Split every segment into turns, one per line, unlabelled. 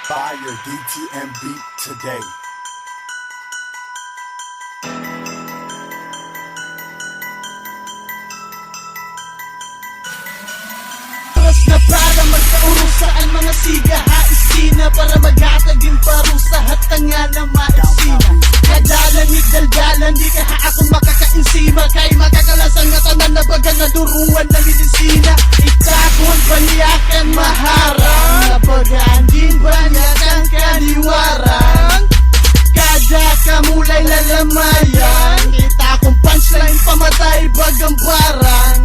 Buy your DTM beat today.
Oras na para magkaurus ang mga siga haisina para maghatag yung parusa hatanga na maisina. Kadalanig daldalan di ka akong makakainsima kay makakalasang nga tanan na baga na duruan na medisina. Itakon banyakan maharang na bagaan din banyakan kaniwarang. Kada kamulay lalamayan kita akong punchline pamatay bagang barang.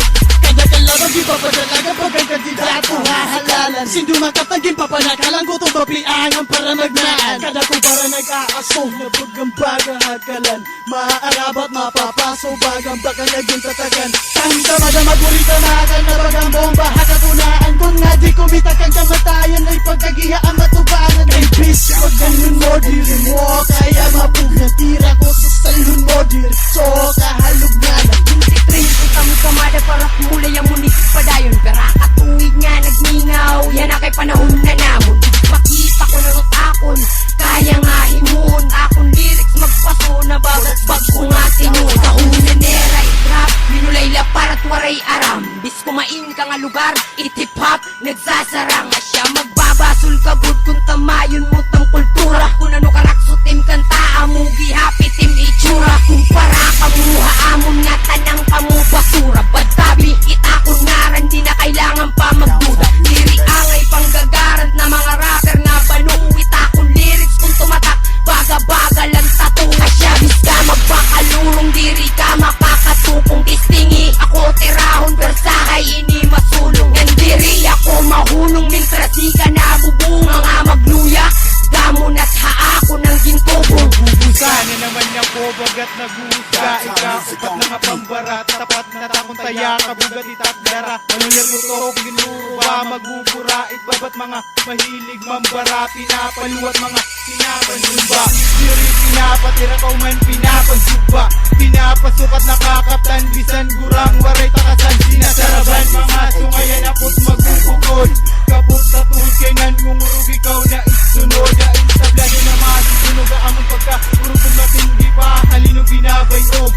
Kada kalaban di papadalaga pagay kandidato hahalalan. Sinduman kapagin papanakalang gutong babliangan para magnaan. Kada ko para nag-aasong na bagang baga hakalan. Maaarabat mapapaso bagang baka naging tatagan. Tanging tamada magurita makan na bagang bomba hakakunaan. Kung nga di kumita kang kamatayan ay pagkagiya ang matubangan. Ay bitch wag ganun mo diri mo kaya mapugna tira ko sa salun mo diri. So kahalog na lang
Train utang kamada para kumulay ang munisip padayon. Pero katuwid nga nagningaw, yan ang kay panahon na namon. Makita ko na akon, kaya nga himun. Akon lyrics magpaso na bagat-bag ko nga sinun. Sa unanera itrap, minulayla para tuwaray aram. Bis kumain ka nga lugar, itip-hop, nagsasarang. Asya magbabasol kabud kung tamayon mo tang kultura. Kung ano karaksutim kanta, amugi happy team itsura. Kung para kamuha amon nga tanang kamu basura. Badtabi, kita ko ngaran, di na kailangan pa magduda. Diri angay panggagaran na mga rapper nga banuwit akong lyrics kung tumatak. Baga-baga lang tato. Asya bis ka magpakalulong, diri ka makakatukong. Distingi ako tirahon, bersahay ini masulong. Nandiri ako mahunong, mintras di ka nabubunga nga magluya. Damon at haako ng gintubong.
Sana naman ako bagat nagusa. Ikaw upat na nga pambarat. Tapat na takong taya kabugat itakdara. Manunalutok ginuro ba magubura. Itbabat mga mahilig mambara. Pinapaluat mga pinapansuba. Diri pinapatira ko man pinapansuba. Pinapasukat nakakaptan bisan gurang waray takasan. Sinasaraban mga sungayan apot magugugod. Kapot sa tuhod kay nangungurug ikaw na isunod. Dain sa blado na masusunog among pagka-urugong matindi pa halino binabayog.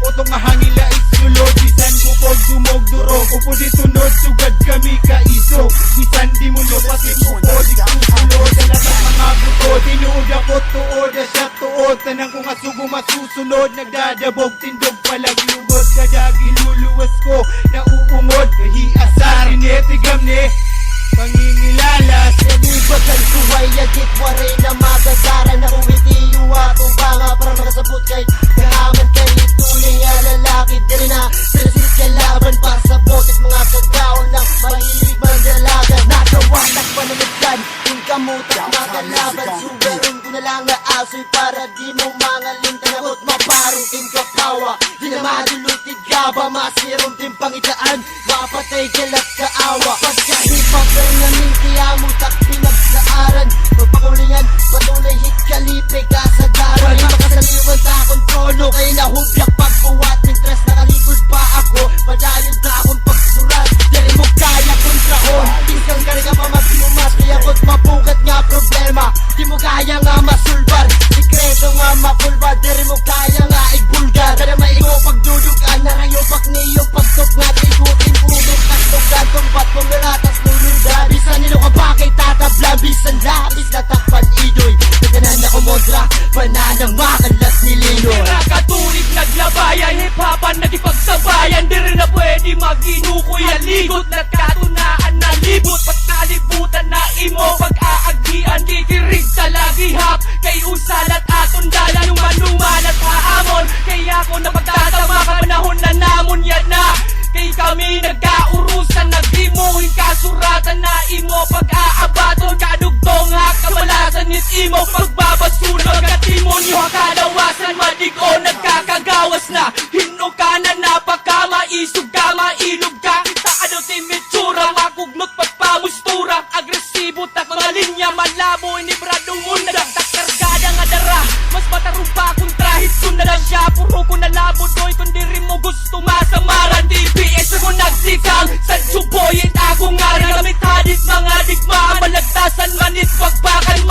Otong nga hangila isulod. Bisan bukog dumog durog. Upo di sunod sugad kami kaisog. Bisan di mulo pati upo di kusulod. Dalatang mga buto tinuod ako tuod. Asya tuod tanang kung asugo masusunod. Nagdadabog tindog palag lugod. Kadag iluluwas ko na uungod. Kahiasar inetigam ni pangingilalas.
Nalibot ang suway yagit waray na magagara na umitiwa kung banga para makasabot kay kahaman kay ituloy nga lalaki diri na sinasit kalaban para sa botit mga kagaon ng mahilig mandalaga. Nagawatak panunagdan yung kamutak makalaban. Sugaron ko na lang na asoy para di mo mga lintanabot maparong ting kapawa. Di na madulutid ka ba masirong ting pangitaan mapatay kalat kaawa. Pagkahipag namin kaya mo tak pinagsaaran. Magpakulingan, patuloy hit kalipe kasagaran. Di makasaliwan sa akong trono kay nahubyak pagkuwat. Mintres nakalikod pa ako, padayon na akong pagsurat. Dere mo kaya kontrahon, isang ka rin ka pa magsinumat. Kaya ko't mabugat nga problema, di mo kaya nga masulbar. Sikreto nga mapulbar, dere mo kaya nga ibulgar. Kada maigo pagdudugan, narayupak niyo pagtok nga tigutin ulit. Kastugan, tumbat mong lalatas nulundan. Bisan nilo ka ba kay tatablan, bisan labis na takpan idoy. Naganan na kumontra, pananang makalas ni Linoy.
Tira katulig naglabayan, hip-hopan nagipagsabayan. Di rin na pwede maginukoy ang ligot. Nagkatunaan na libot, ba't nalibutan na imo? Pag-aagian, kikirig sa lagihap. Kay usalat aton dala nung manuman at haamon. Kaya ako na pagtatama ka panahon na namon yan na. Kay kami nagkaurusan, nag-imuhin kasuratan na imo. Pag-aabaton, kadugtong ha, kabalasan is imo. Pagbabasunog at timonyo, kalawasan, madigo, nagkakagawas na. Hinog ka na napakama, isog ka, mailog ka. Kita ano timitsura, makugnot pagpamustura. Agresibo, tak mga linya, malabo, inibradong muna. Takkargada nga dara, mas matarong pa kung trahit ko na lang siya. Puro ko na labo, doy, kung di rin mo gusto masamaran. DPS ako nagsikang, sa suboyin ako nga rin. Gamit hadit mga digma, malagtasan manit, pagpakan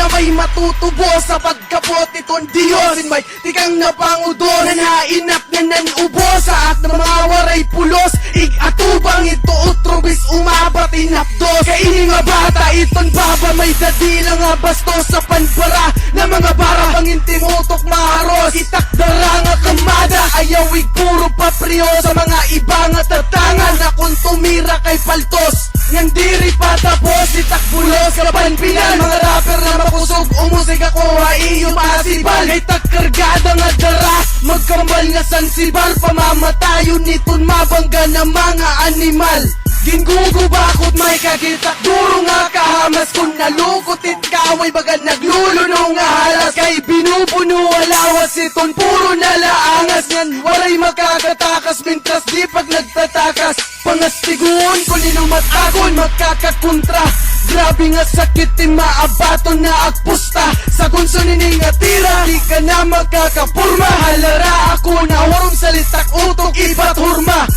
na may matutubo sa pagkapot iton Diyos. In may tikang napangudor na nainap na nanubo sa at ng mga waray pulos. Igatubang ito utrobis umabat inapdos. Kaini nga bata iton baba may dadila nga bastos sa panbara na mga bara pangintimutok maharos. Itakdara nga kamada ayawig puro papriyo sa mga iba nga tatangan na kung tumira kay paltos. Ngang diri patapos itakbulos ka panpilan mga rapper na makusog umusig ako haiyo masibal. Kay takkargada nga dara magkambal nga sansibal pamamatayon niton mabangga na mga animal. Ginggugubakot may kagitak duro nga kahamas kung nalukutit kaway baga naglulunong nga halas. Kay binubuno alawas iton puro nalaangas yan waray makakatakas mintras di pag nagtatakas. Pangastiguon kung inumat akon magkakakontra. Grabe nga sakit ti maabaton na agpusta. Sa gunsunin nga tira di ka na magkakapurma. Halara ako na warong salitak utok ipat hurma.